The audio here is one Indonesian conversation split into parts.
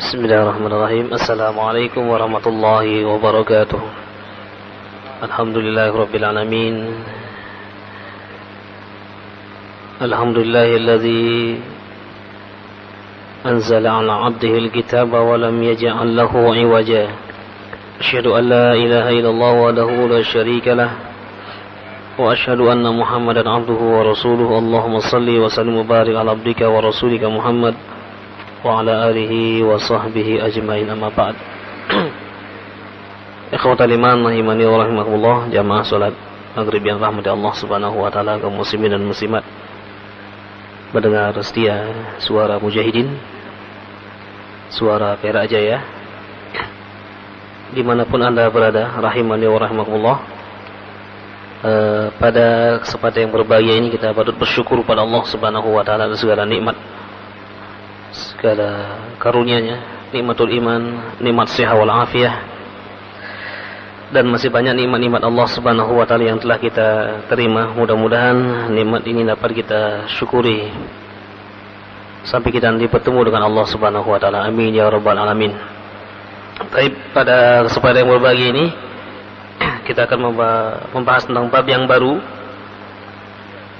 Bismillahirrahmanirrahim. Assalamualaikum warahmatullahi wabarakatuh. Alhamdulillahirabbil alamin. Alhamdulillahilladzi anzala 'ala 'abdihi al-kitaba wa lam yaj'al lahu 'iwaja. Asyhadu an la ilaha illallah wahdahu la syarika lah. Wa asyhadu anna Muhammadan 'abduhu wa rasuluhu. Allahumma shalli wa sallim wa barik 'ala 'abdika wa rasulika Muhammad wa ala alihi wa sahbihi ajmain, amma ba'd. Ikhwatal iman rahimani wa rahimakumullah, jamaah salat maghrib yang rahmati Allah Subhanahu wa taala, kaum muslimin dan muslimat. Mendengar setia suara mujahidin, suara Perak Jaya, dimanapun Anda berada, rahimani wa rahimakumullah. Pada kesempatan yang berbahagia ini kita patut bersyukur pada Allah Subhanahu wa taala atas segala nikmat, segala karunia-Nya, nikmatul iman, nikmat sehat wal afiyah, dan masih banyak nikmat-nikmat Allah Subhanahu wa taala yang telah kita terima. Mudah-mudahan nikmat ini dapat kita syukuri sampai kita nanti bertemu dengan Allah Subhanahu wa taala. Amin ya rabbal alamin. Baik, pada kesempatan yang berbahagia ini kita akan membahas tentang bab yang baru,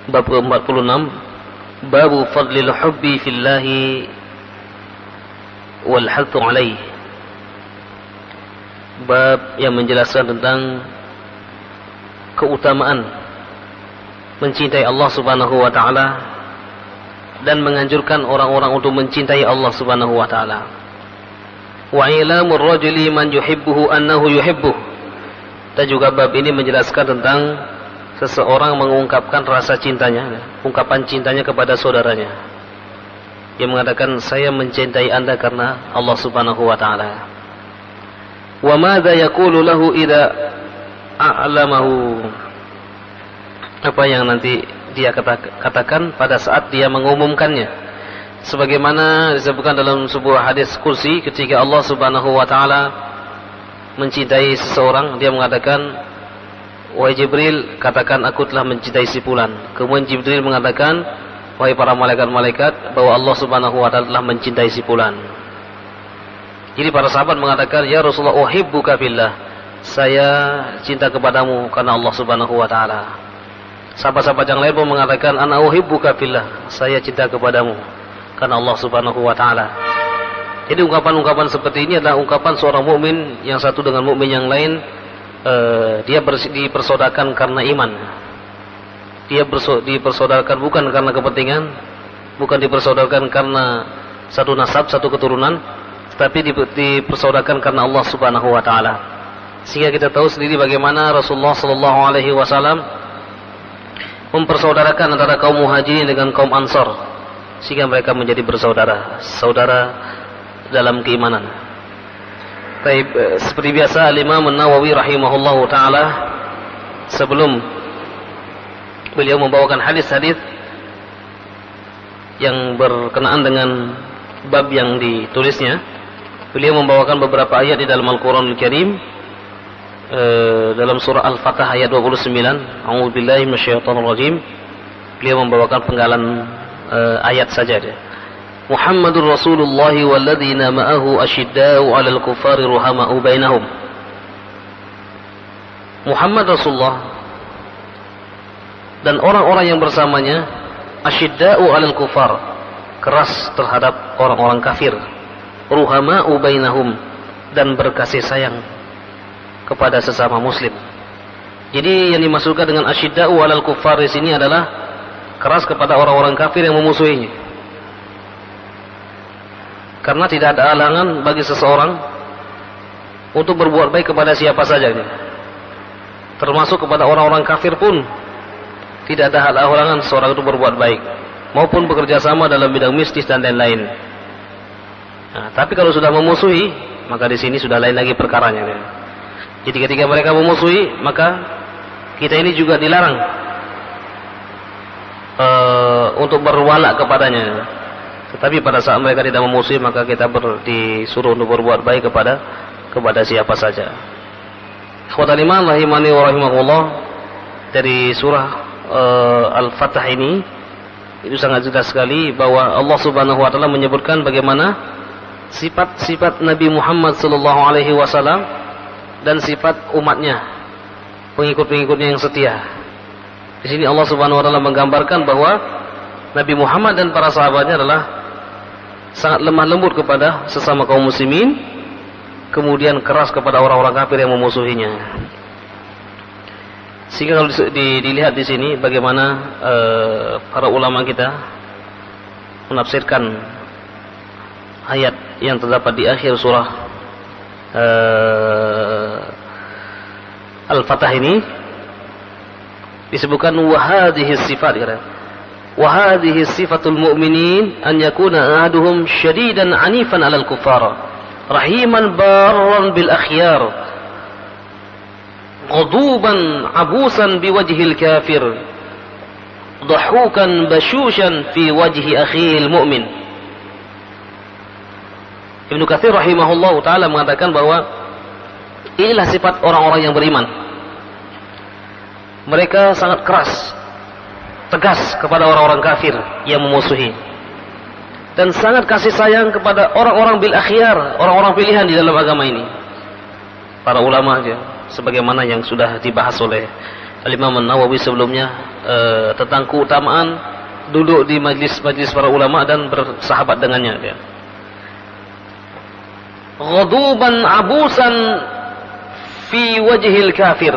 bab ke-46, babu fadlil hubbi fillahi wal hathu alaih. Bab yang menjelaskan tentang keutamaan mencintai Allah Subhanahu wa taala dan menganjurkan orang-orang untuk mencintai Allah Subhanahu wa taala. Wa ilamur rajuli man yuhibbuhu annahu yuhibbuh. Dan juga bab ini menjelaskan tentang seseorang mengungkapkan rasa cintanya, ungkapan cintanya kepada saudaranya, yang mengatakan saya mencintai anda karena Allah Subhanahu wa taala. Wa madza yaqulu lahu idza a'lamahu. Apa yang nanti dia katakan pada saat dia mengumumkannya. Sebagaimana disebutkan dalam sebuah hadis kursi, ketika Allah Subhanahu wa taala mencintai seseorang, dia mengatakan, wahai Jibril, katakan aku telah mencintai si fulan. Kemudian Jibril mengatakan, wahai para malaikat-malaikat, bahwa Allah Subhanahu wa taala telah mencintai si fulan. Jadi para sahabat mengatakan, ya Rasulullah, uhibbuka fillah, saya cinta kepadamu karena Allah Subhanahu wa taala. Sahabat-sahabat yang lain pun mengatakan, ana uhibbuka fillah, saya cinta kepadamu karena Allah Subhanahu wa taala. Jadi ungkapan-ungkapan seperti ini adalah ungkapan seorang mukmin yang satu dengan mukmin yang lain. Dia dipersaudarkan karena iman. Dia dipersaudarkan bukan karena kepentingan, bukan dipersaudarkan karena satu nasab, satu keturunan, tapi dipersaudarkan karena Allah Subhanahu wa taala. Sehingga kita tahu sendiri bagaimana Rasulullah sallallahu alaihi wasallam mempersaudarakan antara kaum Muhajirin dengan kaum Ansar, sehingga mereka menjadi bersaudara, saudara dalam keimanan. Baik, seperti biasa Imam An-Nawawi rahimahullahu taala, sebelum beliau membawakan hadis-hadis yang berkenaan dengan bab yang ditulisnya, beliau membawakan beberapa ayat di dalam Al-Qur'anul Karim. Dalam surah Al-Fatah ayat 29, a'udzubillahi minasyaitonir rajim, beliau membawakan penggalan ayat saja dia. Muhammadur Rasulullah walladzina ma'ahu asyidda'u 'alal kuffari ruhama'u bainahum. Muhammad Rasulullah dan orang-orang yang bersamanya asyidda'u 'alal kuffar, keras terhadap orang-orang kafir, ruhama'u bainahum, dan berkasih sayang kepada sesama muslim. Jadi yang dimaksudkan dengan asyidda'u 'alal kuffar di sini adalah keras kepada orang-orang kafir yang memusuhinya. Karena tidak ada halangan bagi seseorang untuk berbuat baik kepada siapa saja, termasuk kepada orang-orang kafir pun tidak ada halangan seseorang untuk berbuat baik, maupun bekerja sama dalam bidang mistis dan lain-lain. Nah, tapi kalau sudah memusuhi, maka di sini sudah lain lagi perkaranya. Jadi ketika mereka memusuhi, maka kita ini juga dilarang untuk berwala kepadanya. Tetapi pada saat mereka tidak memusuhi, maka kita disuruh untuk berbuat baik kepada siapa saja. Ikhwatal iman rahimani wa rahimakumullah, dari surah Al-Fatah ini itu sangat jelas sekali bahwa Allah Subhanahu wa taala menyebutkan bagaimana sifat-sifat Nabi Muhammad sallallahu alaihi wasallam dan sifat umatnya, pengikut-pengikutnya yang setia. Di sini Allah Subhanahu wa taala menggambarkan bahwa Nabi Muhammad dan para sahabatnya adalah sangat lemah lembut kepada sesama kaum muslimin, kemudian keras kepada orang-orang kafir yang memusuhinya. Sehingga kalau dilihat di sini bagaimana para ulama kita menafsirkan ayat yang terdapat di akhir surah Al-Fatah ini, disebutkan wahadhihi sifat, wahadhihi sifatul mu'minin an yakuna ahaduhum syadidan anifan 'alal kuffar rahiman barran bil akhyar ghaduban abusan biwajhil kafir dhahukan bashushan fi wajhi akhil mu'min. Ibnu Katsir rahimahullah ta'ala mengatakan bahwa inilah sifat orang-orang yang beriman. Mereka sangat keras, tegas kepada orang-orang kafir yang memusuhi, dan sangat kasih sayang kepada orang-orang bil akhyar, orang-orang pilihan di dalam agama ini. Para ulama aja, sebagaimana yang sudah dibahas oleh Al-Imam An-Nawawi sebelumnya tentang keutamaan duduk di majlis-majlis para ulama dan bersahabat dengannya. Ya. Ghaduban abusan fi wajhil kafir,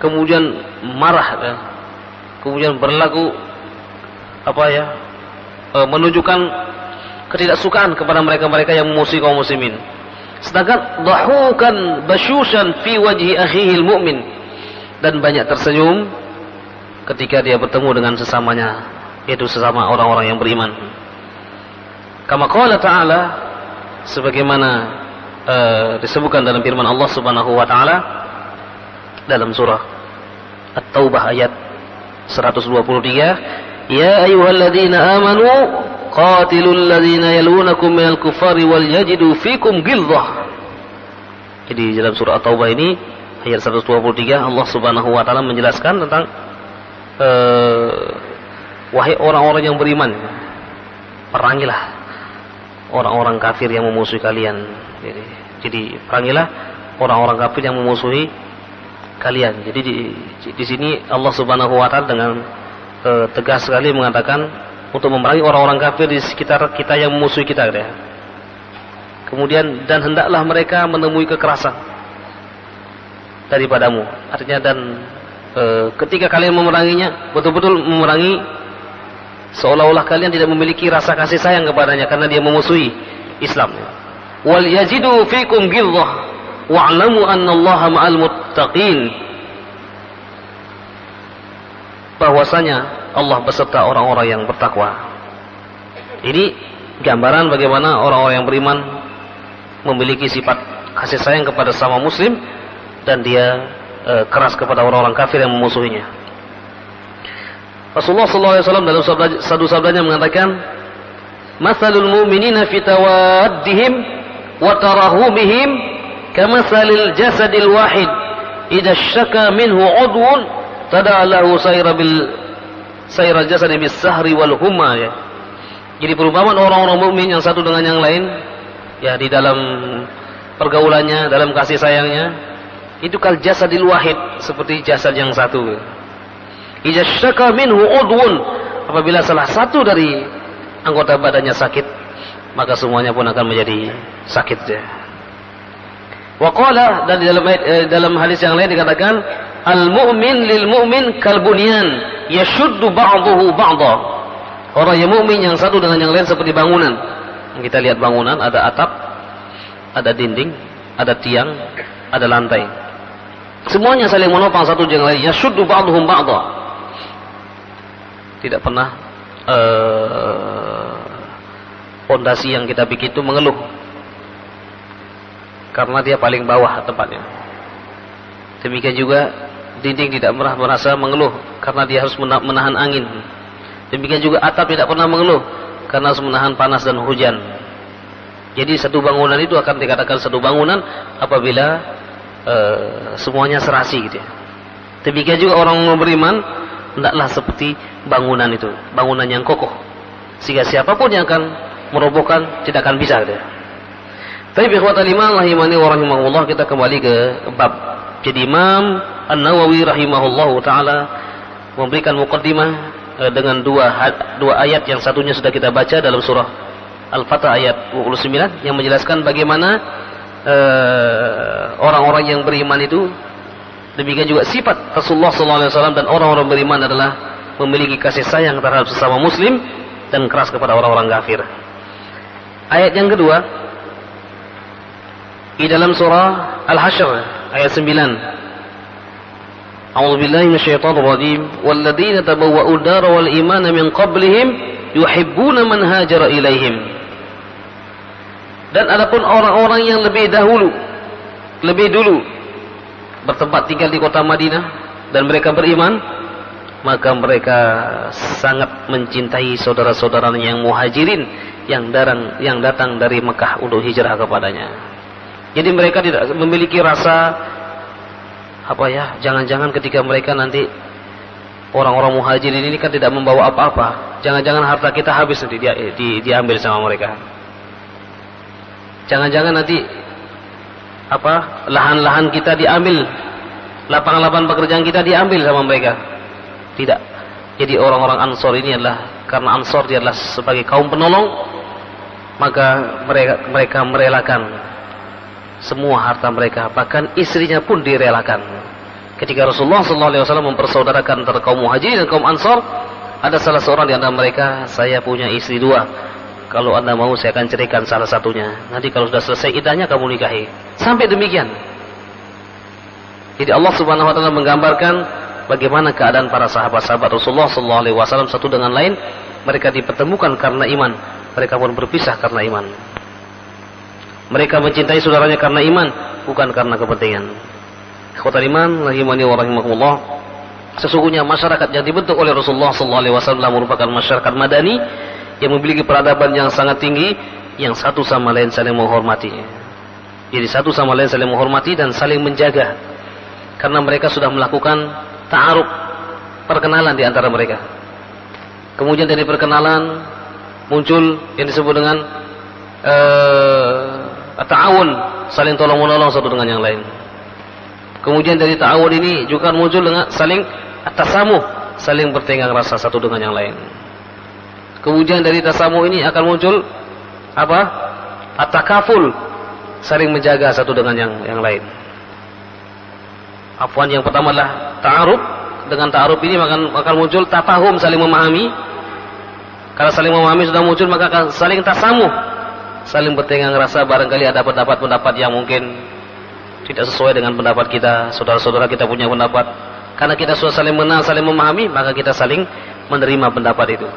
kemudian marah, ya. Kemudian berlaku menunjukkan ketidaksukaan kepada mereka-mereka yang memusuhi kaum muslimin. Sedangkan dhahukan bashushan fi wajhi akhihil mu'min, dan banyak tersenyum ketika dia bertemu dengan sesamanya, yaitu sesama orang-orang yang beriman. Kama qala ta'ala, sebagaimana disebutkan dalam firman Allah Subhanahu wa taala dalam surah At-Taubah ayat 123, ya ayyuhalladzina amanu qatilul ladzina yalunakum minal kuffari wal yajidu fikum ghilzah. Jadi dalam surah At-Taubah ini ayat 123 Allah Subhanahu wa taala menjelaskan tentang wahai orang-orang yang beriman, perangilah orang-orang kafir yang memusuhi kalian. Jadi perangilah orang-orang kafir yang memusuhi kalian. Jadi di sini Allah Subhanahu wa taala dengan tegas sekali mengatakan untuk memerangi orang-orang kafir di sekitar kita yang memusuhi kita, ya. Kemudian dan hendaklah mereka menemui kekerasan daripadamu. Artinya dan ketika kalian memeranginya, betul-betul memerangi seolah-olah kalian tidak memiliki rasa kasih sayang kepadanya karena dia memusuhi Islam. Wal yajidu fikum ghilzah wa'lamu annallaha ma'al muttaqin. Bahwasanya Allah beserta orang-orang yang bertakwa. Ini gambaran bagaimana orang-orang yang beriman memiliki sifat kasih sayang kepada sesama muslim, dan dia keras kepada orang-orang kafir yang memusuhinya. Rasulullah SAW dalam satu sabdanya mengatakan, "Matsalul mu'minina fi tawaddihim wa tarahumihim kamatsalil jasadil wahid idza syaka minhu 'udwun tada'a lahu sayral jasadi bis sahri wal humma." Ya. Jadi perumpamaan orang-orang mukmin yang satu dengan yang lain, ya, di dalam pergaulannya, dalam kasih sayangnya, itu kal jasadil wahid, seperti jasad yang satu. Idza syaka minhu udwun, apabila salah satu dari anggota badannya sakit, maka semuanya pun akan menjadi sakit. Wa qala, dan di dalam hadis yang lain dikatakan, al mu'min lil mu'min kal bunyan yashuddu ba'dahu ba'dha. Orang yang mukmin yang satu dengan yang lain seperti bangunan. Kita lihat bangunan, ada atap, ada dinding, ada tiang, ada lantai. Semuanya saling menopang satu dengan lain. Yashuddu ba'dhum ba'dha. Tidak pernah pondasi yang kita bikin itu mengeluh karena dia paling bawah tempatnya. Demikian juga dinding tidak pernah merasa mengeluh karena dia harus menahan angin. Demikian juga atap tidak pernah mengeluh karena harus menahan panas dan hujan. Jadi satu bangunan itu akan dikatakan satu bangunan apabila semuanya serasi, gitu ya. Demikian juga orang beriman hendaklah seperti bangunan itu, bangunan yang kokoh, sehingga siapapun yang akan merobohkan tidak akan bisa, gitu ya. Baik ikhwatal iman rahimani wa rahimakumullah, kita kembali ke bab. Jadi Imam An-Nawawi rahimahullahu taala memberikan muqaddimah dengan dua ayat, yang satunya sudah kita baca dalam surah Al-Fatah ayat 29 yang menjelaskan bagaimana orang-orang yang beriman itu, demikian juga sifat Rasulullah SAW dan orang-orang beriman adalah memiliki kasih sayang terhadap sesama muslim dan keras kepada orang-orang kafir. Ayat yang kedua di dalam surah Al-Hasyr ayat 9. A'udzu billahi minasyaitonir rajim. Walladzina tabawwa'ud dara wal imana min qablihim yuhibbuna man hajara ilaihim. Dan adapun orang-orang yang lebih dulu bertempat tinggal di kota Madinah dan mereka beriman, maka mereka sangat mencintai saudara-saudaranya yang muhajirin yang datang dari Mekah untuk hijrah kepadanya. Jadi mereka tidak memiliki rasa jangan-jangan ketika mereka nanti orang-orang muhajirin ini kan tidak membawa apa-apa, jangan-jangan harta kita habis nanti diambil sama mereka. Jangan-jangan nanti lahan-lahan kita diambil, lapangan-lapangan pekerjaan kita diambil sama mereka. Tidak. Jadi orang-orang Ansor ini adalah karena Ansor dia adalah sebagai kaum penolong, maka mereka merelakan semua harta mereka, bahkan istrinya pun direlakan. Ketika Rasulullah SAW mempersaudarakan antara kaum muhajirin dan kaum Ansor, ada salah seorang di antara mereka, saya punya istri 2. Kalau anda mau saya akan ceraikan salah satunya. Nanti kalau sudah selesai iddahnya kamu nikahi. Sampai demikian. Jadi Allah Subhanahu Wa Taala menggambarkan bagaimana keadaan para sahabat-sahabat Rasulullah SAW satu dengan lain. Mereka dipertemukan karena iman. Mereka pun berpisah karena iman. Mereka mencintai saudaranya karena iman, bukan karena kepentingan. Ikhwatal iman rahimani wa rahimakumullah. Sesungguhnya masyarakat yang dibentuk oleh Rasulullah SAW merupakan masyarakat madani yang memiliki peradaban yang sangat tinggi, yang satu sama lain saling menghormati. Jadi satu sama lain saling menghormati dan saling menjaga, karena mereka sudah melakukan ta'aruf, perkenalan di antara mereka. Kemudian dari perkenalan muncul yang disebut dengan ta'awun, saling tolong menolong satu dengan yang lain. Kemudian dari ta'awun ini juga muncul dengan saling tasamuh, saling bertenggang rasa satu dengan yang lain. Kemudian dari tasamuh ini akan muncul at-takaful, saling menjaga satu dengan yang lain. Yang pertama adalah ta'aruf. Dengan ta'aruf ini akan muncul tafahum, saling memahami. Kalau saling memahami sudah muncul, maka akan saling tasamuh, saling bertenggang rasa. Barangkali ada pendapat-pendapat yang mungkin tidak sesuai dengan pendapat kita, saudara-saudara kita punya pendapat. Karena kita sudah saling mengenal, saling memahami, maka kita saling menerima pendapat itu.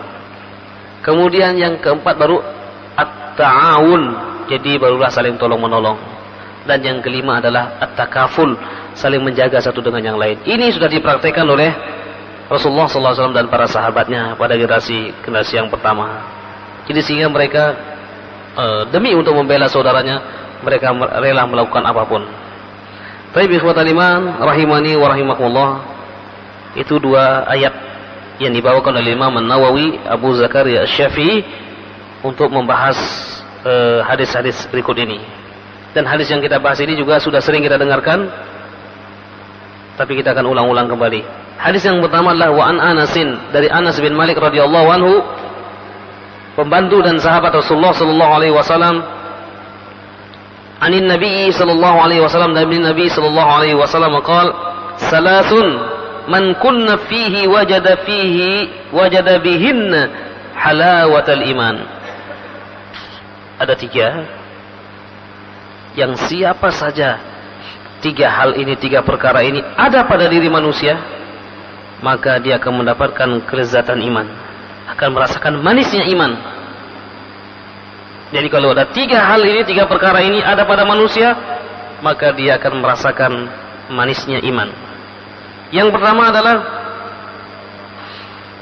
Kemudian yang keempat baru at-ta'awun, jadi barulah saling tolong menolong. Dan yang kelima adalah at-takaful, saling menjaga satu dengan yang lain. Ini sudah dipraktikkan oleh Rasulullah SAW dan para sahabatnya pada generasi yang pertama. Jadi sehingga mereka demi untuk membela saudaranya, mereka rela melakukan apapun. Baik ikhwatal iman rahimani wa rahimakumullah. Itu dua ayat yang dibawakan oleh Imam An-Nawawi Abu Zakaria Asy-Syafi'i untuk membahas hadis-hadis berikut ini. Dan hadis yang kita bahas ini juga sudah sering kita dengarkan, tapi kita akan ulang-ulang kembali. Hadis yang pertama adalah wa an Anasin, dari Anas bin Malik radhiyallahu anhu, pembantu dan sahabat Rasulullah sallallahu alaihi wasallam, anin Nabi sallallahu alaihi wasallam, dari Nabi sallallahu alaihi wasallam qala salasun man kunna fihi wajada bihinna halawatal iman. Ada tiga yang siapa saja tiga hal ini, tiga perkara ini ada pada diri manusia, maka dia akan mendapatkan kelezatan iman, akan merasakan manisnya iman. Jadi kalau ada tiga hal ini, tiga perkara ini ada pada manusia, maka dia akan merasakan manisnya iman. Yang pertama adalah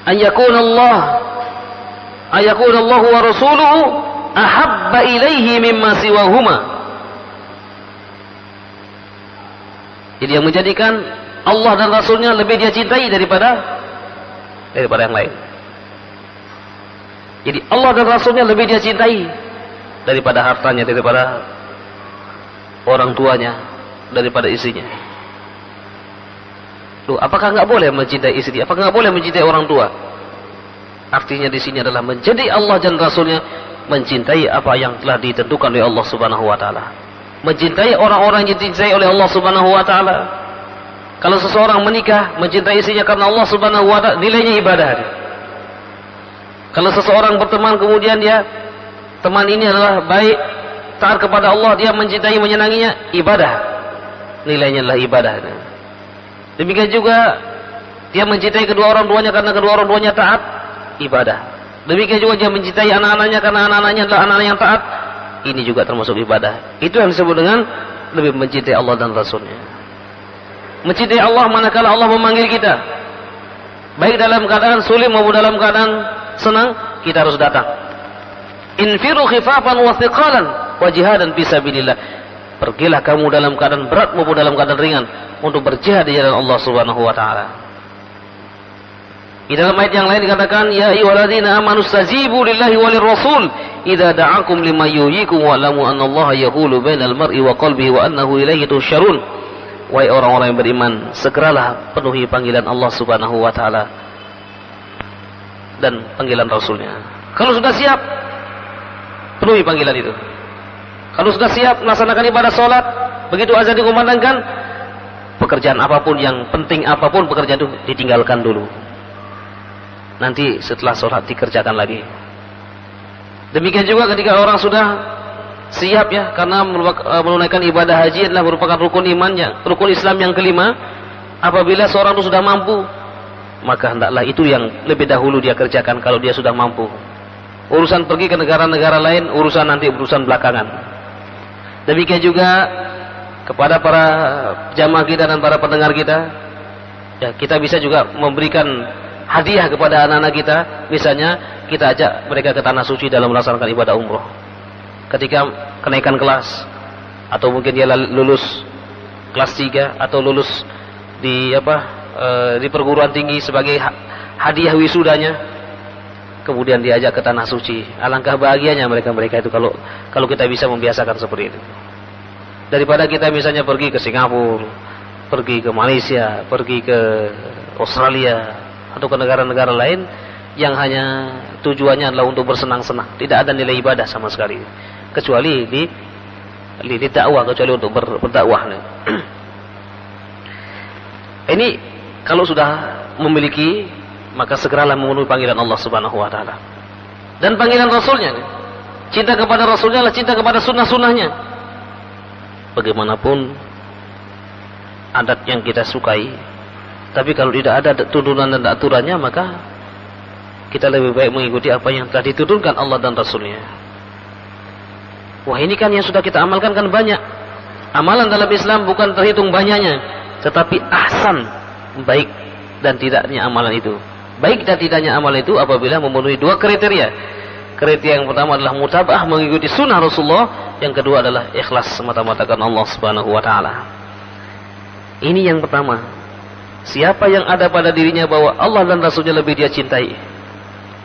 ayakun Allah wa rasuluhu ahabba ilaihi mimma siwahuma. Jadi yang menjadikan Allah dan Rasulnya lebih dia cintai daripada yang lain. Jadi Allah dan Rasulnya lebih dia cintai daripada hartanya, daripada orang tuanya daripada istrinya. Loh, apakah nggak boleh mencintai istri? Apakah nggak boleh mencintai orang tua? Artinya di sini adalah menjadi Allah dan Rasulnya, mencintai apa yang telah ditentukan oleh Allah Subhanahu Wa Taala, mencintai orang-orang yang dicintai oleh Allah Subhanahu Wa Taala. Kalau seseorang menikah mencintai istrinya karena Allah Subhanahu Wa Taala, nilainya ibadah. Kalau seseorang berteman kemudian dia teman ini adalah baik, taat kepada Allah, dia mencintai menyenanginya, ibadah, nilainya adalah ibadah. Demikian juga dia mencintai kedua orang tuanya karena kedua orang tuanya taat, ibadah. Demikian juga dia mencintai anak-anaknya karena anak-anaknya adalah anak-anak yang taat, ini juga termasuk ibadah. Itu yang disebut dengan lebih mencintai Allah dan Rasulnya. Mencintai Allah manakala Allah memanggil kita, baik dalam keadaan sulit maupun dalam keadaan senang, kita harus datang. Infiru khifafan wa thiqalan wa jihadan fi sabilillah. Pergilah kamu dalam keadaan berat maupun dalam keadaan ringan untuk berjihad di jalan Allah Subhanahu Wa Taala. Di dalam ayat yang lain dikatakan, ya ayyuhalladzina amanu stajibu lillahi walir rasul idza da'akum lima yuhyikum wa'lamu annallaha yahulu bainal mar'i wa qalbihi wa annahu ilaihi tusyarun. Wahai orang-orang yang beriman, segeralah penuhi panggilan Allah Subhanahu Wa Taala dan panggilan Rasulnya. Kalau sudah siap, penuhi panggilan itu. Kalau sudah siap melaksanakan ibadah sholat, begitu azan dikumandangkan, pekerjaan apapun, yang penting apapun pekerjaan itu ditinggalkan dulu. Nanti setelah sholat dikerjakan lagi. Demikian juga ketika orang sudah siap ya, karena menunaikan ibadah haji adalah merupakan rukun imannya, rukun Islam yang kelima. Apabila seorang itu sudah mampu, maka hendaklah itu yang lebih dahulu dia kerjakan kalau dia sudah mampu. Urusan pergi ke negara-negara lain, urusan nanti, urusan belakangan. Demikian juga kepada para jamaah kita dan para pendengar kita, ya, kita bisa juga memberikan hadiah kepada anak-anak kita. Misalnya kita ajak mereka ke tanah suci dalam melaksanakan ibadah umroh. Ketika kenaikan kelas, atau mungkin dia lulus kelas 3 atau lulus di di perguruan tinggi sebagai hadiah wisudanya, kemudian diajak ke tanah suci. Alangkah bahagianya mereka itu kalau kita bisa membiasakan seperti itu. Daripada kita misalnya pergi ke Singapura, pergi ke Malaysia, pergi ke Australia atau ke negara-negara lain yang hanya tujuannya adalah untuk bersenang-senang, tidak ada nilai ibadah sama sekali, kecuali di dakwah, kecuali untuk berdakwah. Ini kalau sudah memiliki, maka segeralah memenuhi panggilan Allah Subhanahu Wa Taala dan panggilan Rasulnya. Cinta kepada Rasulnya adalah cinta kepada sunnah-sunnahnya. Bagaimanapun adat yang kita sukai, tapi kalau tidak ada tuntunan dan aturannya, maka kita lebih baik mengikuti apa yang telah diturunkan Allah dan Rasulnya. Wah, ini kan yang sudah kita amalkan kan banyak. Amalan dalam Islam bukan terhitung banyaknya, tetapi ahsan, baik dan tidaknya amalan itu. Baik dan tidaknya amalan itu apabila memenuhi dua kriteria. Kriteria yang pertama adalah mutaba'ah, mengikuti sunnah Rasulullah. Yang kedua adalah ikhlas semata-mata karena Allah Subhanahu Wa Taala. Ini yang pertama. Siapa yang ada pada dirinya bahwa Allah dan Rasulnya lebih dia cintai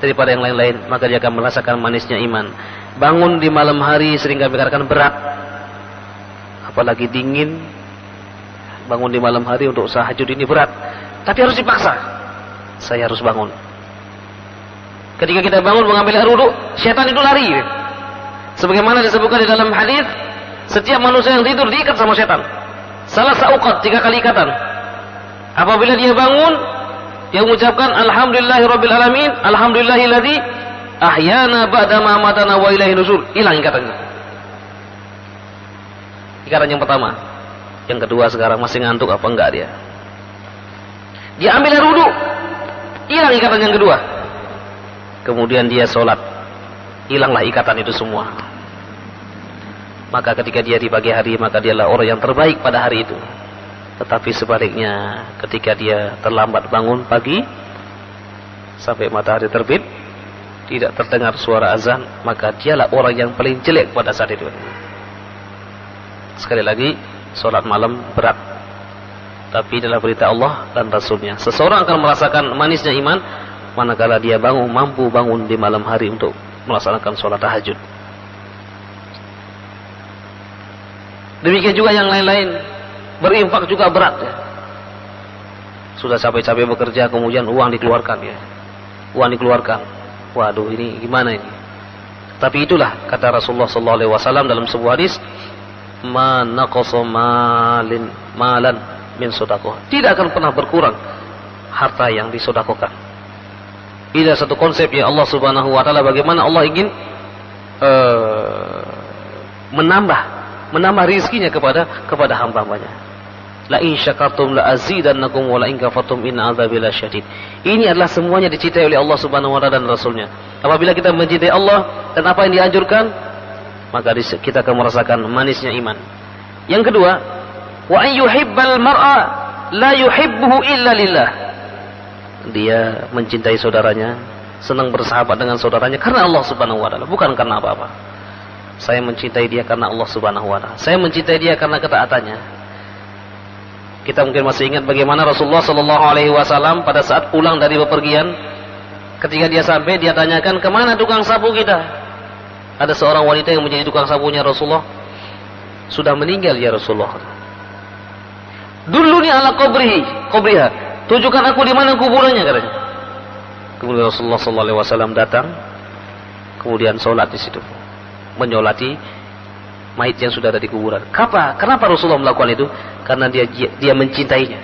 daripada yang lain-lain, maka dia akan merasakan manisnya iman. Bangun di malam hari sering kami katakan berat, apalagi dingin. Bangun di malam hari untuk tahajud ini berat, tapi harus dipaksa. Saya harus bangun. Ketika kita bangun mengambil air wudu, syaitan itu lari. Sebagaimana disebutkan di dalam hadis, setiap manusia yang tidur diikat sama syaitan. Salah sauqat, 3 kali ikatan. Apabila dia bangun, dia mengucapkan alhamdulillahirabbil alamin, alhamdulillahilladzi ahyana ba'da ma amatana wa ilaihi nusyur. Hilang ikatannya. Ikatan yang pertama. Yang kedua, sekarang masih ngantuk apa enggak dia? Dia ambil air wudu, hilang ikatan yang kedua. Kemudian dia sholat, hilanglah ikatan itu semua. Maka ketika dia di pagi hari, maka dialah orang yang terbaik pada hari itu. Tetapi sebaliknya, ketika dia terlambat bangun pagi sampai matahari terbit, tidak terdengar suara azan, maka dialah orang yang paling jelek pada saat itu. Sekali lagi, sholat malam berat, tapi adalah berita Allah dan Rasulnya. Seseorang akan merasakan manisnya iman manakala dia mampu bangun di malam hari untuk melaksanakan sholat tahajud. Demikian juga yang lain-lain, berinfak juga berat ya. Sudah capek-capek bekerja, kemudian uang dikeluarkan ya. Uang dikeluarkan. Waduh, ini gimana ini? Tapi itulah kata Rasulullah SAW dalam sebuah hadis, "Ma naqasa malan min sedekah." Tidak akan pernah berkurang harta yang disedekahkan. Ini satu konsep yang Allah Subhanahu wa taala, bagaimana Allah ingin menambah rezekinya kepada hamba-hambanya. La in syakartum la azidannakum wa la in kafartum inna adzabi lasyadid. Ini adalah semuanya dicintai oleh Allah Subhanahu wa taala dan Rasulnya. Apabila kita mencintai Allah dan apa yang dianjurkan, maka kita akan merasakan manisnya iman. Yang kedua, wa an yuhibbal mar'a la yuhibbuhu illa lillah. Dia mencintai saudaranya, senang bersahabat dengan saudaranya karena Allah Subhanahu wa taala, bukan karena apa-apa. Saya mencintai dia karena Allah Subhanahu wa taala. Saya mencintai dia karena ketaatannya. Kita mungkin masih ingat bagaimana Rasulullah sallallahu alaihi wasallam pada saat pulang dari bepergian, ketika dia sampai, dia tanyakan, "Kemana tukang sapu kita?" Ada seorang wanita yang menjadi tukang sapunya Rasulullah. "Sudah meninggal ya Rasulullah." "Dulluni ala qabriha." Tunjukkan aku di mana kuburannya, katanya. Kemudian Rasulullah sallallahu alaihi wasallam datang, kemudian sholat di situ, menyolati mayit yang sudah ada di kuburan. Kenapa Rasulullah melakukan itu? Karena dia mencintainya.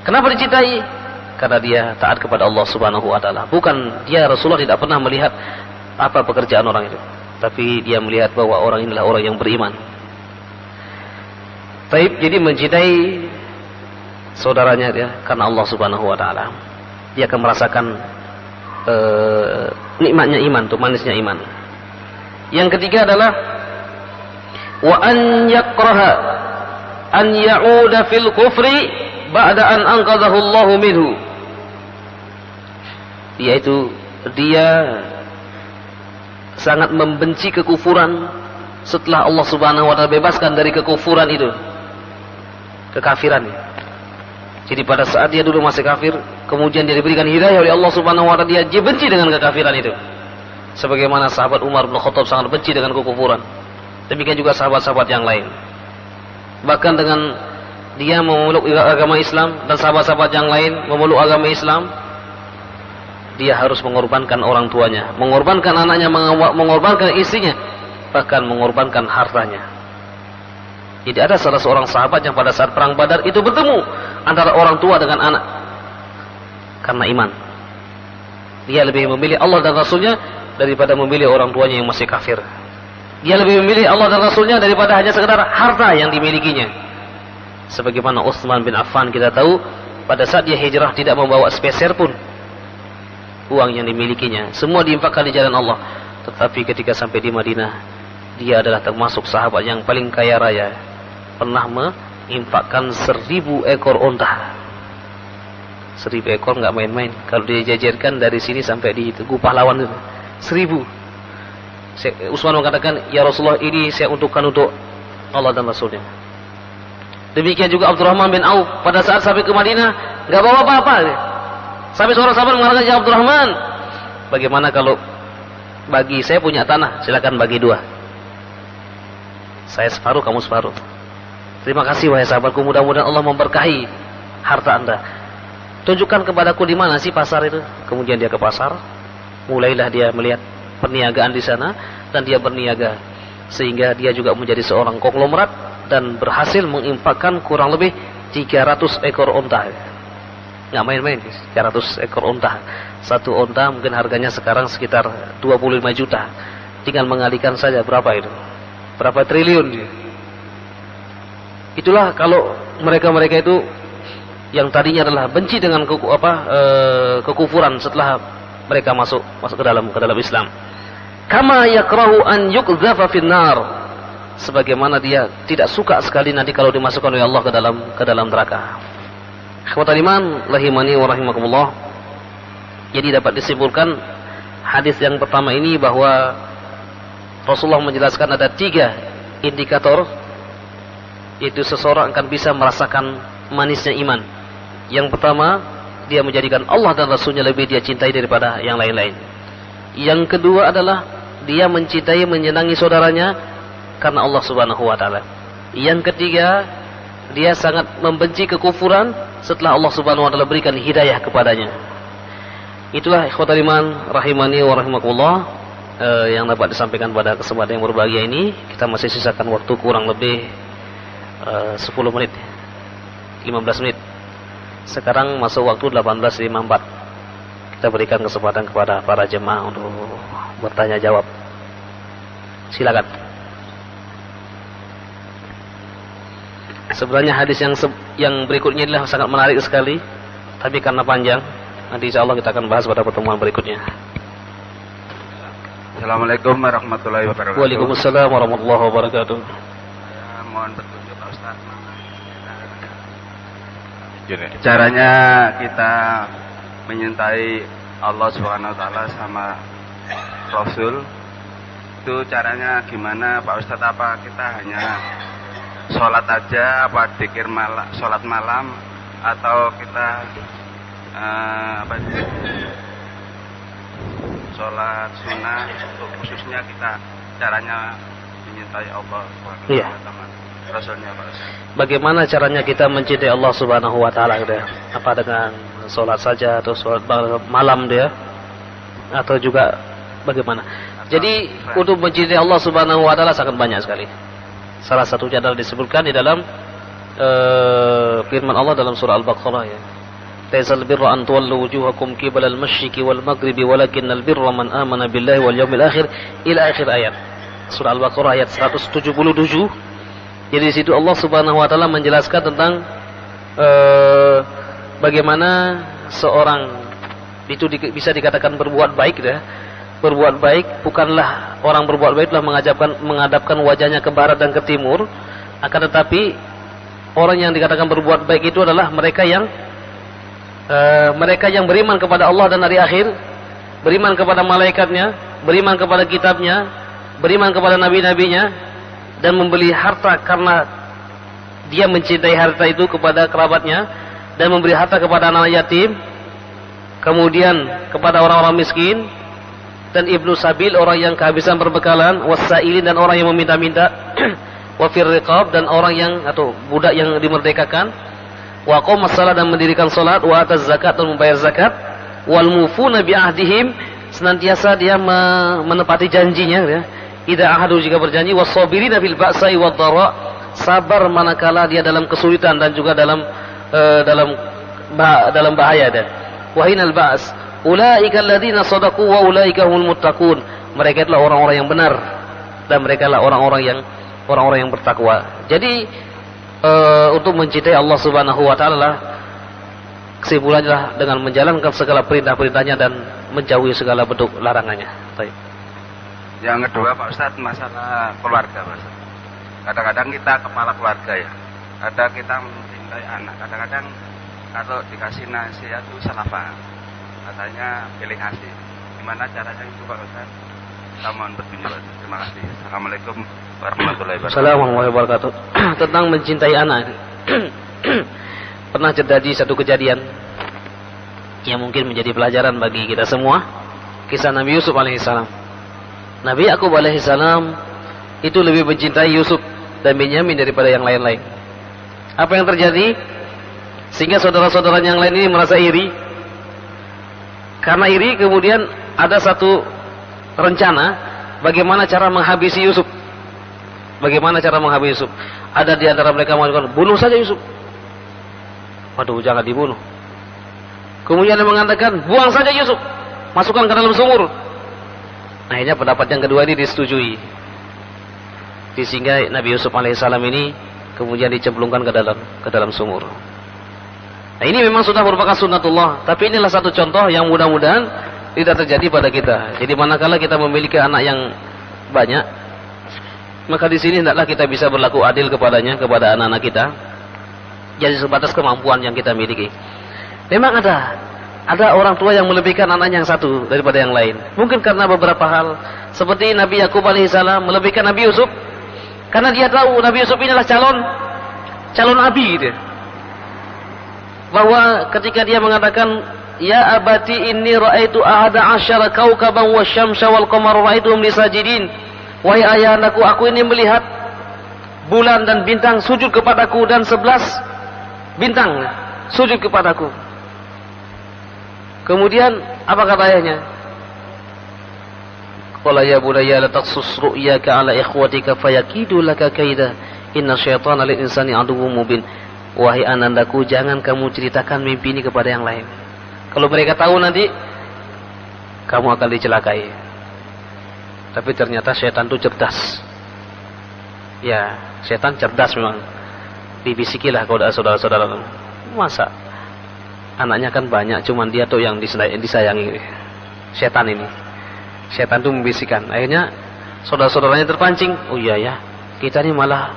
Kenapa dicintai? Karena dia taat kepada Allah Subhanahu wa taala. Bukan dia, Rasulullah tidak pernah melihat apa pekerjaan orang itu, tapi dia melihat bahwa orang inilah orang yang beriman. Taib, jadi mencintai saudaranya dia karena Allah Subhanahu wa taala. Dia akan merasakan nikmatnya iman, tuh manisnya iman. Yang ketiga adalah wa an yakraha an ya'uda fil kufri ba'da an anqadhahu Allahu minhu. Yaitu dia sangat membenci kekufuran setelah Allah Subhanahu wa taala bebaskan dari kekufuran itu, kekafiran. Jadi pada saat dia dulu masih kafir, kemudian dia diberikan hidayah oleh Allah Subhanahu wa taala, dia benci dengan kekafiran itu. Sebagaimana sahabat Umar bin Khattab sangat benci dengan kekufuran. Demikian juga sahabat-sahabat yang lain. Bahkan dengan dia memeluk agama Islam dan sahabat-sahabat yang lain memeluk agama Islam, dia harus mengorbankan orang tuanya, mengorbankan anaknya, mengorbankan istrinya, bahkan mengorbankan hartanya. Jadi ada salah seorang sahabat yang pada saat perang Badar itu bertemu antara orang tua dengan anak karena iman. Dia lebih memilih Allah dan Rasulnya daripada memilih orang tuanya yang masih kafir. Dia lebih memilih Allah dan Rasulnya daripada hanya sekedar harta yang dimilikinya. Sebagaimana Utsman bin Affan, kita tahu pada saat dia hijrah tidak membawa sepeser pun uang yang dimilikinya, semua diinfakkan di jalan Allah. Tetapi ketika sampai di Madinah, dia adalah termasuk sahabat yang paling kaya raya, pernah menginfakkan 1000 ekor unta. 1000 ekor nggak main-main. Kalau dijajarkan dari sini sampai di Gupah Lawan itu 1000. Utsman mengatakan, "Ya Rasulullah, ini saya untukkan untuk Allah dan Rasulnya." Demikian juga Abdurrahman bin Auf pada saat sampai ke Madinah nggak bawa apa-apa. Sampai seorang sahabat mengatakan, "Ya Abdurrahman, bagaimana kalau bagi saya punya tanah, silakan bagi 2. Saya separuh, kamu separuh." "Terima kasih wahai sahabatku, mudah-mudahan Allah memberkahi harta Anda. Tunjukkan kepadaku di mana sih pasar itu." Kemudian dia ke pasar, mulailah dia melihat perniagaan di sana, dan dia berniaga sehingga dia juga menjadi seorang konglomerat dan berhasil menginfakkan kurang lebih 300 ekor unta. Nggak main-main, 300 ekor unta. Satu unta mungkin harganya sekarang sekitar 25 juta. Tinggal mengalihkan saja berapa itu? Berapa triliun dia. Itulah kalau mereka-mereka itu yang tadinya adalah benci dengan kekufuran setelah mereka masuk ke dalam Islam. Kama yakrahu an yuqdhafa finnar, sebagaimana dia tidak suka sekali nanti kalau dimasukkan oleh Allah ke dalam neraka. Ikhwatal iman rahimani wa rahimakumullah. Jadi dapat disimpulkan hadis yang pertama ini bahwa Rasulullah menjelaskan ada 3 indikator, yaitu seseorang akan bisa merasakan manisnya iman. Yang pertama, dia menjadikan Allah dan Rasulnya lebih dia cintai daripada yang lain-lain. Yang kedua adalah dia mencintai, menyenangi saudaranya karena Allah Subhanahu wa taala. Yang ketiga, dia sangat membenci kekufuran setelah Allah Subhanahu wa taala berikan hidayah kepadanya. Itulah ikhwatal iman rahimani wa rahimakumullah yang dapat disampaikan pada kesempatan yang berbahagia ini. Kita masih sisakan waktu kurang lebih 10 menit, 15 menit. Sekarang masuk waktu 18.54. Kita berikan kesempatan kepada para jemaah untuk bertanya jawab. Silakan. Sebenarnya hadis yang berikutnya adalah sangat menarik sekali, tapi karena panjang, nanti insya Allah kita akan bahas pada pertemuan berikutnya. Assalamualaikum warahmatullahi wabarakatuh. Waalaikumsalam warahmatullahi wabarakatuh. Mohon petunjuk Pak Ustaz. Caranya kita menyintai Allah Subhanahu wa taala sama Rasul, itu caranya gimana Pak Ustaz? Apa kita hanya sholat aja, apa dzikir sholat malam, atau kita sholat sunnah, khususnya kita caranya menyintai Allah Subhanahu wa taala Rasulnya Pak Ustaz? Bagaimana caranya kita mencintai Allah Subhanahu wa taala dia? Apa dengan sholat saja atau sholat malam dia? Atau juga bagaimana? Jadi untuk mencintai Allah Subhanahu wa taala sangat banyak sekali. Salah satunya adalah disebutkan di dalam firman Allah dalam surah Al-Baqarah ya. Laisal birra an tuwallu wujuhakum qibala al-masyriqi wal maghribi walakinnal birra man amana billahi wal yawmil akhir ila akhir ayat. Surah Al-Baqarah ayat 177. Jadi di situ Allah Subhanahu wa taala menjelaskan tentang bagaimana seorang itu bisa dikatakan berbuat baik ya. Berbuat baik bukanlah orang berbuat baik telah menghadapkan wajahnya ke barat dan ke timur, akan tetapi orang yang dikatakan berbuat baik itu adalah mereka yang beriman kepada Allah dan hari akhir, beriman kepada malaikatnya, beriman kepada kitabnya, beriman kepada nabi-nabinya, dan membeli harta karena dia mencintai harta itu kepada kerabatnya, dan memberi harta kepada anak yatim, kemudian kepada orang-orang miskin, dan ibnu sabil, orang yang kehabisan berbekalan, wasailin, dan orang yang meminta-minta, wafir riqab, dan orang yang atau budak yang dimerdekakan, wa qoma shalah, dan mendirikan salat, wa ataz zakat, dan membayar zakat, wal mufuna bi ahdihim, senantiasa dia menepati janjinya ya. Idza ahadu, jika berjanji, was-sabirina fil ba'sa'i wad-dharra, sabar manakala dia dalam kesulitan dan juga dalam bahaya dan wahinal ba's. Ulaika alladzina shadaqu wa ulaika humul muttaqun. Mereka adalah orang-orang yang benar dan mereka adalah orang-orang yang bertakwa. Jadi untuk mencintai Allah Subhanahu wa taala, kesimpulannya adalah dengan menjalankan segala perintah-perintahnya dan menjauhi segala bentuk larangannya. Baik. Yang kedua Pak Ustaz, masalah keluarga Pak Ustaz. Kadang-kadang kita kepala keluarga ya. Kadang kita mencintai anak, kadang-kadang kalau dikasih nasihat itu salah paham. Katanya pilih kasih. Gimana caranya itu Pak Ustaz? Kita mohon petunjuk. Terima kasih. Assalamualaikum warahmatullahi wabarakatuh. Assalamualaikum warahmatullahi wabarakatuh. Tentang mencintai anak. Pernah terjadi satu kejadian yang mungkin menjadi pelajaran bagi kita semua. Kisah Nabi Yusuf alaihissalam. Nabi Yakub alaihissalam itu lebih mencintai Yusuf dan Benyamin daripada yang lain-lain. Apa yang terjadi? Sehingga saudara-saudara yang lain ini merasa iri. Karena iri, kemudian ada satu rencana bagaimana cara menghabisi Yusuf. Bagaimana cara menghabisi Yusuf? Ada di antara mereka mengatakan, bunuh saja Yusuf. Waduh, jangan dibunuh. Kemudian dia mengatakan, buang saja Yusuf, masukkan ke dalam sumur. Akhirnya pendapat yang kedua ini disetujui. Sehingga Nabi Yusuf alaihissalam ini kemudian dicemplungkan ke dalam sumur. Nah, ini memang sudah merupakan sunnatullah, tapi inilah satu contoh yang mudah-mudahan tidak terjadi pada kita. Jadi manakala kita memiliki anak yang banyak, maka di sini hendaklah kita bisa berlaku adil kepadanya, kepada anak-anak kita. Jadi sebatas kemampuan yang kita miliki. Memang ada orang tua yang melebihkan anaknya yang satu daripada yang lain. Mungkin karena beberapa hal, seperti Nabi Yakub alaihissalam melebihkan Nabi Yusuf, karena dia tahu Nabi Yusuf ini adalah calon nabi gitu. Bahwa ketika dia mengatakan, ya abati inni ra'aitu ahada asyara kaukaban wasyamsa wal qamara ra'aituhum li sajidin, Wahai ayahandaku, aku ini melihat bulan dan bintang sujud kepadaku dan 11 bintang sujud kepadaku. Kemudian apa kata ayahnya? Qala ya bunayya la taqsus ru'yaka ala ikhwatika fayakidu laka kaida inna syaitana lil insani aduwwum mubin. Wahai anandaku, jangan kamu ceritakan mimpi ini kepada yang lain. Kalau mereka tahu nanti kamu akan dicelakai. Tapi ternyata syaitan itu cerdas. Ya, syaitan cerdas memang. Dibisikilah kepada saudara-saudara. Masa anaknya kan banyak, cuman dia tuh yang disayangi. Syaitan ini. Syaitan itu membisikkan. Akhirnya saudara-saudaranya terpancing. Oh iya ya, kita ini malah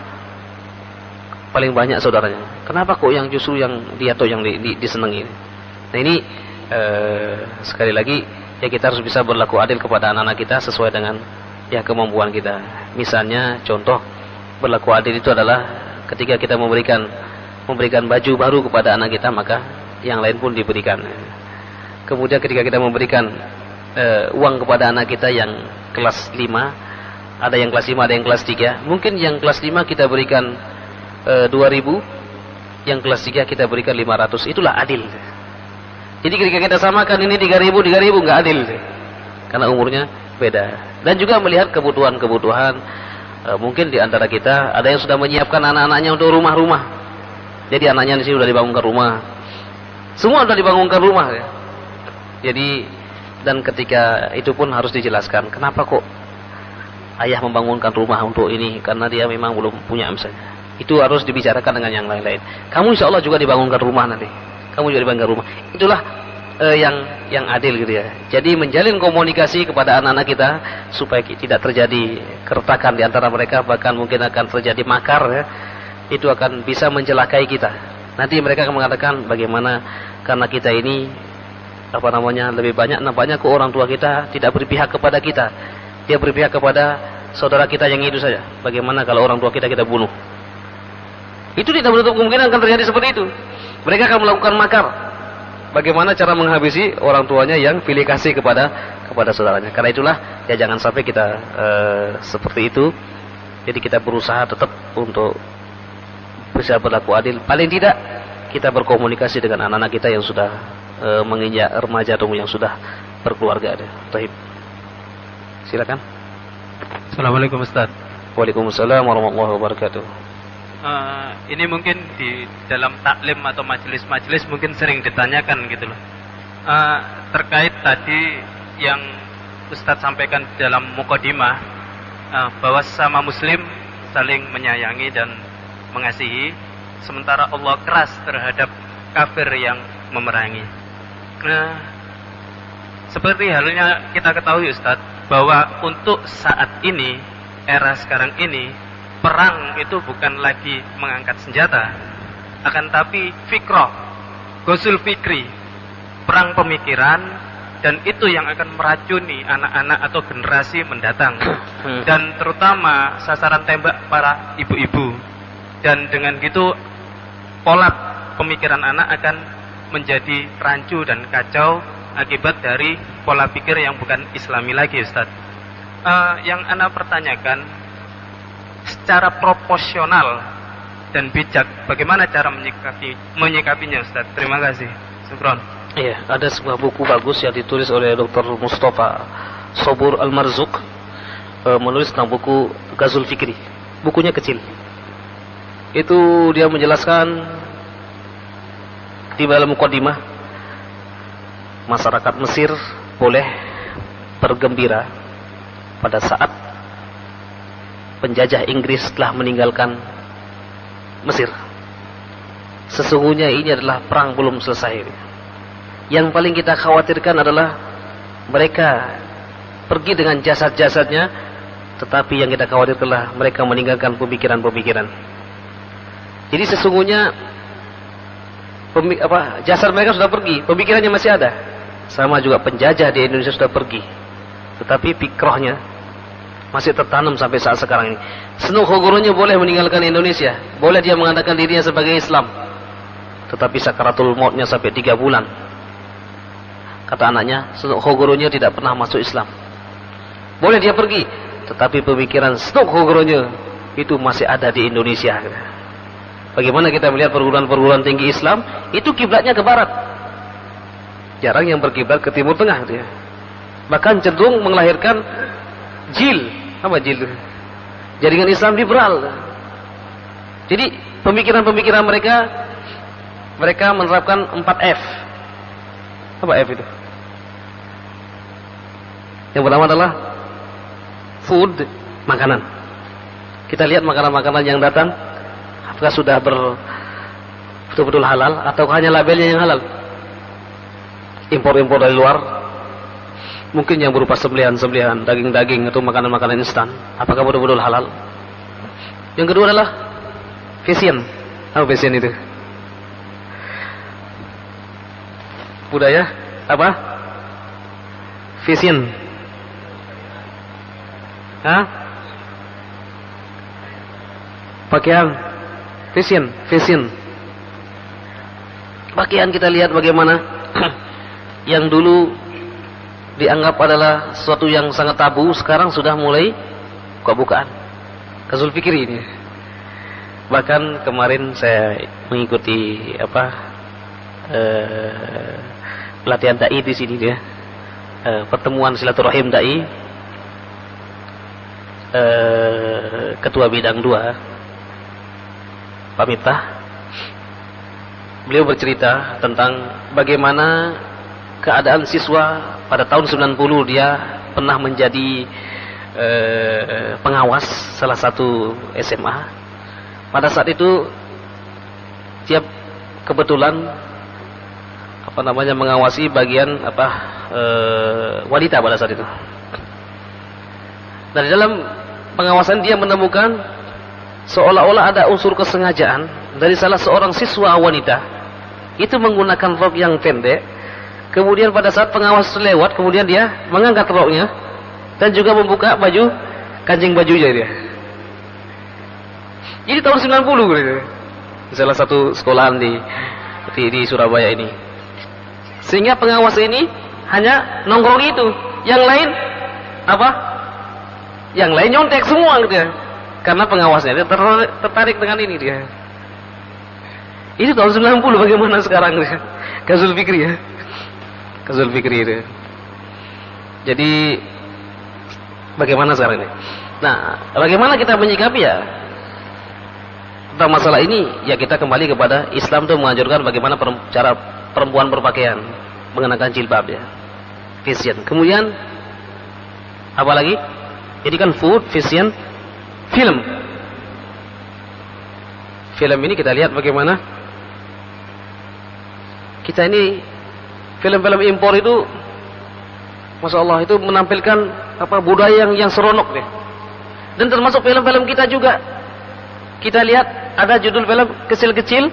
paling banyak saudaranya. Kenapa kok yang justru yang dia tuh yang disenangi? Nah ini sekali lagi ya, kita harus bisa berlaku adil kepada anak-anak kita sesuai dengan ya kemampuan kita. Misalnya contoh berlaku adil itu adalah ketika kita memberikan baju baru kepada anak kita, maka yang lain pun diberikan. Kemudian ketika kita memberikan uang kepada anak kita yang kelas 5, ada yang kelas 5, ada yang kelas 3. Mungkin yang kelas 5 kita berikan 2.000, yang kelas 3 kita berikan 500. Itulah adil. Jadi ketika kita samakan ini 3.000 nggak adil, karena umurnya beda. Dan juga melihat kebutuhan-kebutuhan. Mungkin di antara kita ada yang sudah menyiapkan anak-anaknya untuk rumah-rumah. Jadi anaknya di sini sudah dibangunkan rumah. Semua sudah dibangunkan rumah. Ya. Jadi dan ketika itu pun harus dijelaskan, kenapa kok ayah membangunkan rumah untuk ini? Karena dia memang belum punya misalnya. Itu harus dibicarakan dengan yang lain-lain. Kamu insya Allah juga dibangunkan rumah nanti. Kamu juga dibangunkan rumah. Itulah yang adil gitu ya. Jadi menjalin komunikasi kepada anak-anak kita supaya tidak terjadi keretakan di antara mereka, bahkan mungkin akan terjadi makar ya. Itu akan bisa mencelakai kita. Nanti mereka akan mengatakan bagaimana karena kita ini lebih banyak nampaknya ke orang tua kita tidak berpihak kepada kita. Dia berpihak kepada saudara kita yang itu saja. Bagaimana kalau orang tua kita bunuh? Itu tidak menutup kemungkinan akan terjadi seperti itu. Mereka akan melakukan makar. Bagaimana cara menghabisi orang tuanya yang pilih kasih kepada saudaranya. Karena itulah ya jangan sampai kita seperti itu. Jadi kita berusaha tetap untuk bisa berlaku adil. Paling tidak kita berkomunikasi dengan anak-anak kita yang sudah menginjak remaja atau yang sudah berkeluarga. Baik. Silakan. Assalamualaikum Ustaz. Waalaikumsalam warahmatullahi wabarakatuh. Ini mungkin di dalam taklim atau majelis-majelis mungkin sering ditanyakan gitu loh. Terkait tadi yang Ustaz sampaikan dalam mukadimah, bahwa sama muslim saling menyayangi dan mengasihi, sementara Allah keras terhadap kafir yang memerangi. Nah, seperti halnya kita ketahui Ustaz, bahwa untuk saat ini, era sekarang ini, perang itu bukan lagi mengangkat senjata, akan tapi fikrah, gosul fikri, perang pemikiran, dan itu yang akan meracuni anak-anak atau generasi mendatang, dan terutama sasaran tembak para ibu-ibu. Dan dengan gitu pola pemikiran anak akan menjadi rancu dan kacau akibat dari pola pikir yang bukan Islami lagi Ustaz. Yang ana pertanyakan, secara proporsional dan bijak, bagaimana cara menyikapinya Ustaz? Terima kasih. Syukron. Iya, ada sebuah buku bagus yang ditulis oleh Dr. Mustafa Sobur Al-Marzuq, menulis tentang buku Ghazul Fikri. Bukunya kecil. Itu dia menjelaskan di dalam mukadimah, masyarakat Mesir boleh bergembira pada saat penjajah Inggris telah meninggalkan Mesir. Sesungguhnya ini adalah perang belum selesai. Yang paling kita khawatirkan adalah mereka pergi dengan jasad-jasadnya, tetapi yang kita khawatirkan adalah mereka meninggalkan pemikiran-pemikiran. Jadi sesungguhnya jasad mereka sudah pergi, pemikirannya masih ada. Sama juga penjajah di Indonesia sudah pergi, tetapi fikrahnya masih tertanam sampai saat sekarang ini. Senuk Hogoronya boleh meninggalkan Indonesia, boleh dia mengatakan dirinya sebagai Islam, tetapi sakaratul mautnya sampai 3 bulan. Kata anaknya, Senuk Hogoronya tidak pernah masuk Islam. Boleh dia pergi, tetapi pemikiran Stockholm itu masih ada di Indonesia. Bagaimana kita melihat perguruan-perguruan tinggi Islam itu kiblatnya ke barat, jarang yang berkiblat ke timur tengah gitu ya. Bahkan cenderung melahirkan JIL, apa JIL? Jaringan Islam liberal. Jadi pemikiran-pemikiran mereka menerapkan 4F. Apa F itu? Yang pertama adalah food, makanan. Kita lihat makanan-makanan yang datang, apakah sudah betul-betul halal atau hanya labelnya yang halal? Impor-impor dari luar, mungkin yang berupa sembelihan-sembelihan, daging-daging atau makanan-makanan instan, apakah betul-betul halal? Yang kedua adalah fashion. Apa fashion itu? Budaya apa? Fashion. Hah? Pakaian. Fashion. Pakaian kita lihat bagaimana yang dulu dianggap adalah sesuatu yang sangat tabu, sekarang sudah mulai buka-bukaan. Kasul Fikri ini. Bahkan kemarin saya mengikuti pelatihan dai di sini dia. Pertemuan silaturahim dai. Ketua bidang 2 Pak Miftah, beliau bercerita tentang bagaimana keadaan siswa pada tahun 90. Dia pernah menjadi pengawas salah satu SMA. Pada saat itu dia kebetulan mengawasi bagian wanita pada saat itu. Dan dalam pengawasan dia menemukan seolah-olah ada unsur kesengajaan dari salah seorang siswa wanita itu menggunakan rok yang pendek. Kemudian pada saat pengawas lewat, kemudian dia mengangkat roknya dan juga membuka baju, kancing bajunya dia. Jadi tahun 90 gitu. Salah satu sekolahan di Surabaya ini. Sehingga pengawas ini hanya nongkrong itu, yang lain Yang lain nyontek semua gitu ya. Karena pengawasnya dia tertarik dengan ini dia. Itu tahun 90, bagaimana sekarang dia? Kasul Fikri ya. Kasul Fikri itu. Jadi bagaimana sekarang ini? Nah, bagaimana kita menyikapi ya tentang masalah ini? Ya kita kembali kepada Islam itu menganjurkan bagaimana cara perempuan berpakaian, mengenakan jilbab ya. Fashion. Kemudian apa lagi? Jadi kan food, fashion, film. Film ini kita lihat bagaimana kita ini film-film impor itu, Masya Allah, itu menampilkan budaya yang seronok deh. Dan termasuk film-film kita juga. Kita lihat ada judul film kecil-kecil,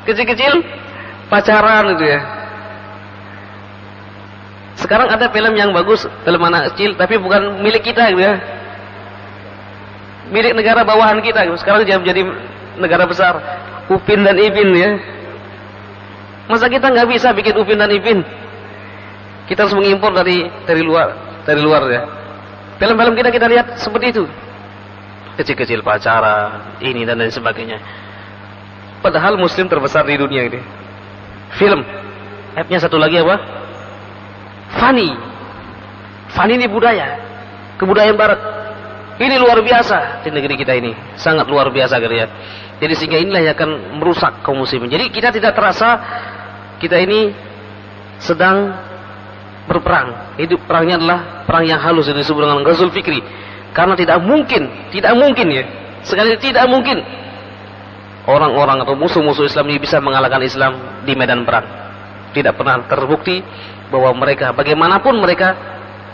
kecil-kecil pacaran itu ya. Sekarang ada film yang bagus, film anak kecil, tapi bukan milik kita gitu ya. Milik negara bawahan kita gitu. Sekarang dia menjadi negara besar, Upin dan Ipin ya. Masa kita nggak bisa bikin Upin dan Ipin? Kita harus mengimpor dari luar ya. Film-film kita lihat seperti itu. Kecil-kecil pacaran, ini dan lain sebagainya. Padahal muslim terbesar di dunia ini. Film. F-nya satu lagi apa? Fani ini budaya, kebudayaan barat. Ini luar biasa di negeri kita ini, sangat luar biasa gitu ya. Jadi sehingga inilah yang akan merusak kaum muslimin. Jadi kita tidak terasa kita ini sedang berperang. Hidup perangnya adalah perang yang halus, yang disebut dengan Ghazul Fikri. Karena tidak mungkin ya. Sekali tidak mungkin orang-orang atau musuh-musuh Islam ini bisa mengalahkan Islam di medan perang. Tidak pernah terbukti bahwa mereka, bagaimanapun mereka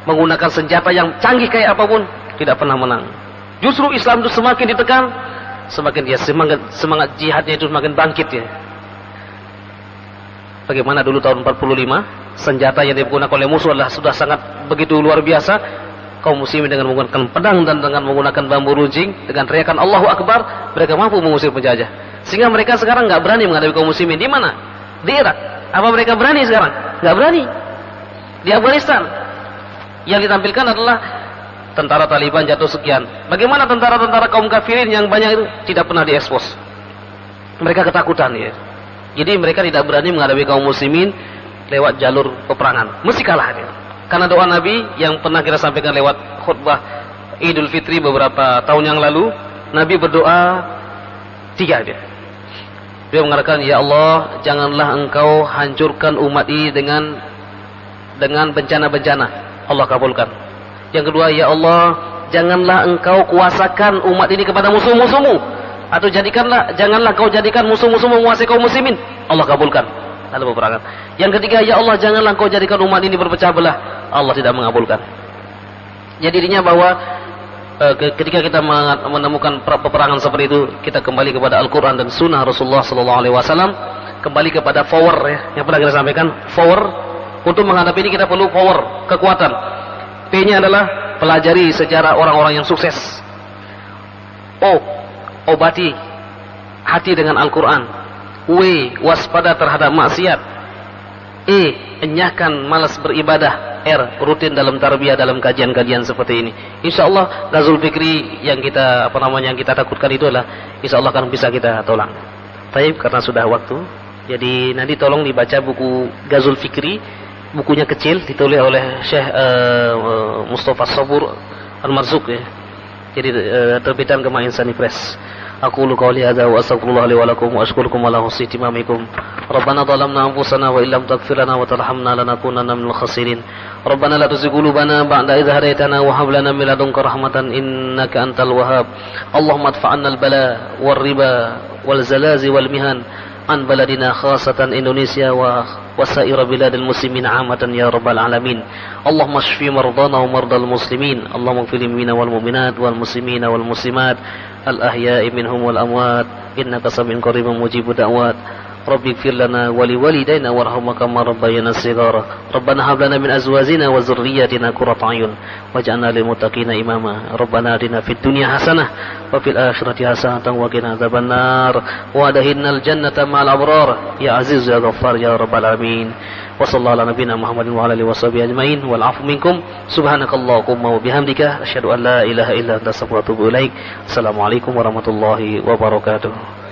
menggunakan senjata yang canggih kayak apapun, tidak pernah menang. Justru Islam itu semakin ditekan, semakin dia semangat jihadnya itu semakin bangkit ya. Bagaimana dulu tahun 45, senjata yang digunakan oleh musuh adalah sudah sangat begitu luar biasa. Kaum muslimin dengan menggunakan pedang dan dengan menggunakan bambu runcing, dengan teriakan Allahu Akbar, mereka mampu mengusir penjajah. Sehingga mereka sekarang nggak berani menghadapi kaum muslimin. Di mana? Di Irak. Apa mereka berani sekarang? Nggak berani. Di Afghanistan. Yang ditampilkan adalah tentara Taliban jatuh sekian. Bagaimana tentara-tentara kaum kafirin yang banyak itu tidak pernah diekspos. Mereka ketakutan ya. Jadi mereka tidak berani menghadapi kaum muslimin lewat jalur peperangan. Mesti kalah dia. Karena doa Nabi yang pernah kita sampaikan lewat khutbah Idul Fitri beberapa tahun yang lalu, Nabi berdoa 3 dia. Dia mengatakan, ya Allah, janganlah engkau hancurkan umat ini dengan bencana-bencana. Allah kabulkan. Yang kedua, ya Allah, janganlah engkau kuasakan umat ini kepada musuh-musuhmu. Atau janganlah kau jadikan musuh-musuhmu menguasai kaum muslimin. Allah kabulkan. Lalu peperangan. Yang ketiga, ya Allah, janganlah kau jadikan umat ini berpecah belah. Allah tidak mengabulkan. Jadi intinya bahwa ketika kita menemukan peperangan seperti itu, kita kembali kepada Al-Quran dan Sunnah Rasulullah SAW, kembali kepada power ya, yang pernah kita sampaikan. Power, untuk menghadapi ini kita perlu power, kekuatan. P-nya adalah pelajari sejarah orang-orang yang sukses. O, obati hati dengan Al-Quran. W, waspada terhadap maksiat. E, enyahkan malas beribadah. R, rutin dalam tarbiyah, dalam kajian-kajian seperti ini. InsyaAllah Ghazul Fikri yang kita takutkan itu adalah InsyaAllah akan bisa kita tolong. Baik, karena sudah waktu, jadi nanti tolong dibaca buku Ghazul Fikri. Bukunya kecil, ditulis oleh Syekh Mustafa Sabur Al-Marzuq ya. Jadi terbitan Gema Insani Press. Aqulu qawli hadza wa astaghfirullah li wa lakum wa ashkurukum ala husni timamikum. Rabbana zalamna anfusana wa illam taghfir lana wa tarhamna lanakunanna minal khasirin. Rabbana la tuzigh qulubana ba'da idh hadaytana wa hab lana min ladunka rahmatan innaka antal wahhab. Allahumma adfa'anna al-bala war riba wal zalazi wal mihan an baladina khasatan Indonesia wa wasair biladil muslimin 'amatan ya rabbal alamin. Allahumma shfi mardana wa mardal muslimin. Allahumma ighfir lil mu'minina wal mu'minat wal muslimina wal muslimat al ahya'i minhum wal amwat innaka sami'un qaribun mujibud da'wat. Rabbi ighfir lana wa li walidayna warhamhum kama rabbayana shighara. Rabbana hab lana min azwajina wa dhurriyyatina qurrata a'yun waj'alna lil muttaqina imama. Rabbana atina fid dunya hasanah wa fil akhirati hasanatan wa qina adzabannar wa adkhilnal jannata ma'al abrar ya aziz ya ghaffar ya rabbal alamin. Wa sallallahu ala nabiyyina Muhammadin wa ala alihi washabihi ajmain wal 'afwu minkum subhanakallahumma wa bihamdika asyhadu an la ilaha illa anta astaghfiruka wa atubu ilaik. Assalamualaikum warahmatullahi wabarakatuh.